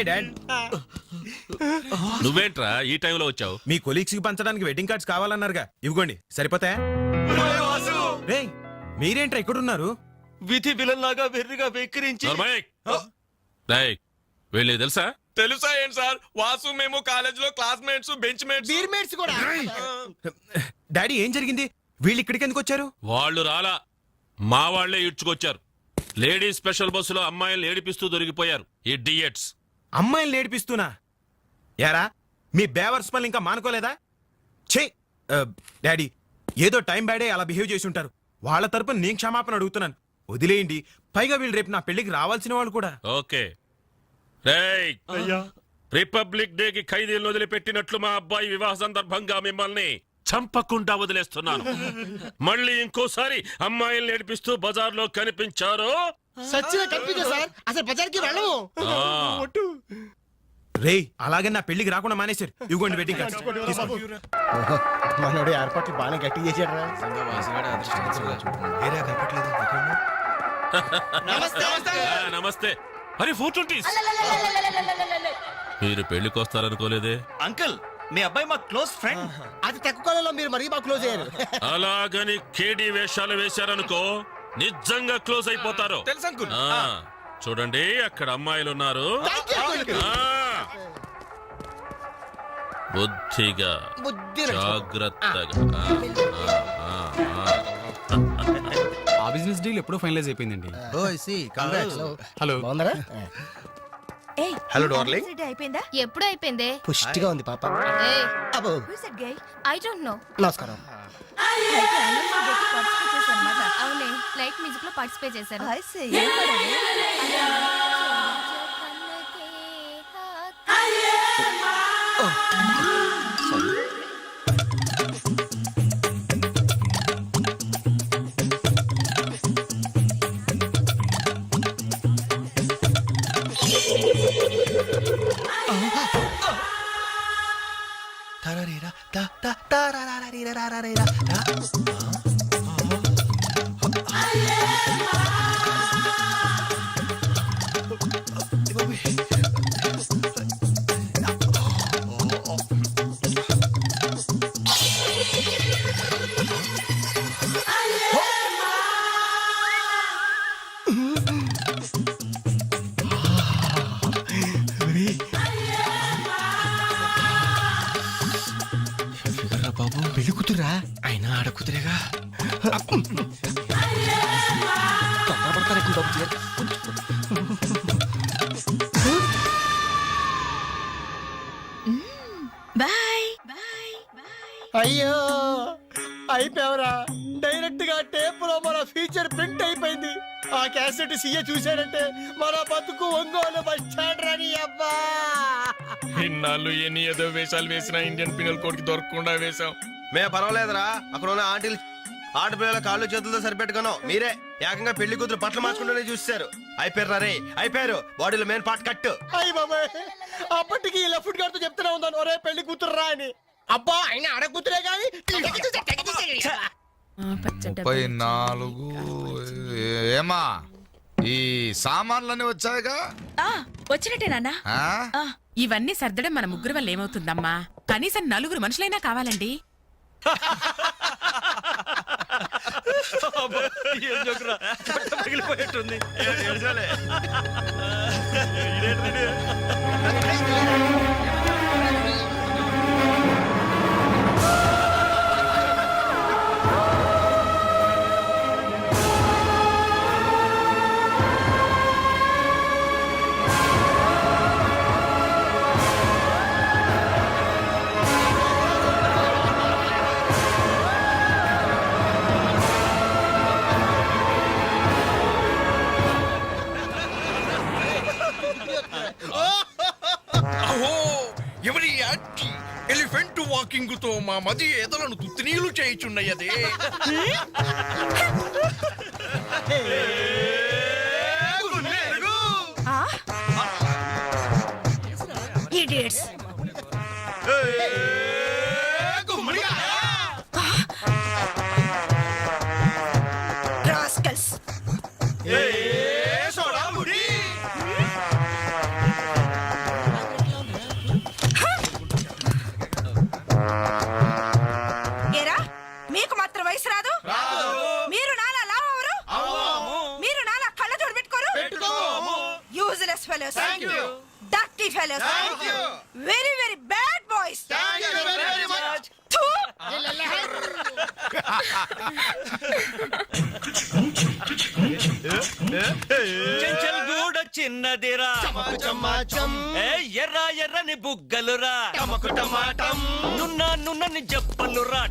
Hi dad. నువ్వేంట్రా ఈ టైంలో వచ్చావు? మీ కొలీగ్స్ కి పంచడానికి వెడ్డింగ్ కార్డ్స్ కావాలన్నారుగా, ఇవ్వండి సరిపోతాయా? రేయ్ మీరేంట్రా ఇక్కడున్నారు? విధి విలన్ లాగా వెర్రిగా వెక్కిరించి వీళ్ళకి తెలుసా? తెలుసా ఏంటి సార్? వాసు మేము కాలేజ్ లో క్లాస్మేట్స్, బెంచ్ మేట్స్ కూడా. డాడీ ఏం జరిగింది? వీళ్ళు ఇక్కడికి ఎందుకు వచ్చారు? వాళ్ళు రాలా, మా వాళ్లే ఇడ్చుకొచ్చారు. లేడీస్ స్పెషల్ బస్సులో అమ్మాయిలు ఏడిపిస్తూ దొరికిపోయారు ఈ డియట్స్. అమ్మాయిలు నేర్పిస్తున్నా? యారా మీ బేవర్స్ పనులు ఇంకా మానుకోలేదా? ఛే డాడీ, ఏదో టైం బ్యాడే అలా బిహేవ్ చేసి ఉంటారు. వాళ్ళ తరపున నేను క్షమాపణ అడుగుతున్నాను, వదిలేయండి. పైగా వీళ్ళు రేపు నా పెళ్లికి రావాల్సిన వాళ్ళు కూడా. ఓకే రిపబ్లిక్ డే కి ఖైదీలను వదిలిపెట్టినట్లు మా అబ్బాయి వివాహ సందర్భంగా మిమ్మల్ని చంపకుండా వదిలేస్తున్నాను. మళ్ళీ ఇంకోసారి అమ్మాయిలు నేర్పిస్తూ బజార్లో కనిపించారు రేయ్ అలాగే నా పెళ్లికి రాకుండా మానేశారు. ఇవ్వండి వెడ్డింగ్ కార్డ్స్. మనోడు ఏర్పాట్లు బాగా గట్టి చేశాడు. నమస్తే. అరే 420. మీరు పెళ్లికి వస్తారనుకోలేదే. అంకుల్ మీ అబ్బాయి మా క్లోజ్ ఫ్రెండ్. అది తక్కువ కాలంలో మీరు మరీ బాగా క్లోజ్ అయ్యారు. అలాగని కేడి వేషాలు వేశారనుకో నిజంగా క్లోజ్ అయిపోతారు. తెలుసు అంకుల్. చూడండి అక్కడ అమ్మాయిలు ఉన్నారు. బుద్ధిగా జాగ్రత్తగా. ఆ బిజినెస్ డీల్ ఎప్పుడో ఫైనలైజ్ అయిపోయిందండి. Hello hello darling. ఎప్పుడు అయిపోయింది? పుష్టిగా ఉంది పాప. I don't know. నమస్కారం. అవునే, లైట్ మ్యూజిక్ లో పార్టిసిపేట్ చేశారు. బాబు పెళ్లి కూతురా? అయినా ఆడ కూతురేగా. అయ్యో అయిపోయావరా. డైరెక్ట్ గా టేప్ లో మన ఫీచర్ ప్రింట్ అయిపోయింది. ఆ క్యాసెట్ సీఏ చూశాడంటే మన బతుకు ఒంగోలు బస్ స్టాండ్ రాని. అబ్బా ఇన్నాళ్ళు ఎన్ని ఏదో వేషాలు వేసినా ఇండియన్ పీనల్ కోడ్ కి దొరకకుండా వేసాం. మే పర్వాలేదురా, అక్కడ ఉన్న ఆంటీలు ఆడపిల్లల కాళ్ళు చేతులతో సరిపెట్టుకున్నాం. మీరే ఏకంగా పెళ్లి కూతురు బట్టలు మార్చుకుంటూనే చూసారు. అయిపోయారు బాడీలో మెయిన్ పార్ట్ కట్. అయ్యి బాబాయ్, అప్పటికి ఇలా ఫుడ్ గారితో చెప్తూనే ఉన్నాను, ఒరే పెళ్లి కూతురు రా అని. అబ్బా ఆయన ఆడ కూతురే కానీ 34. ఏమా ఈ సామాన్లన్నీ వచ్చాయిగా? వచ్చినట్టే నాన్న. ఇవన్నీ సర్దడం మన ముగ్గురు వల్ల ఏమవుతుందమ్మా? కనీసం 4 మనుషులైనా కావాలండి. పగిలిపోయేట్టుంది. ఎలిఫెంట్ వాకింగ్ తో మా మది ఎదలను తుత్తినీలు చేయుచున్నయదే. Idiots. Rascals. fellows. Thank you. Dirty fellows. Thank you. Very, very bad boys. Thank you very much. Chenchal గూడ చిన్నదిరా ఎర్ర ఎర్రని బుగ్గలురా నున్న నున్నని చెప్పలురా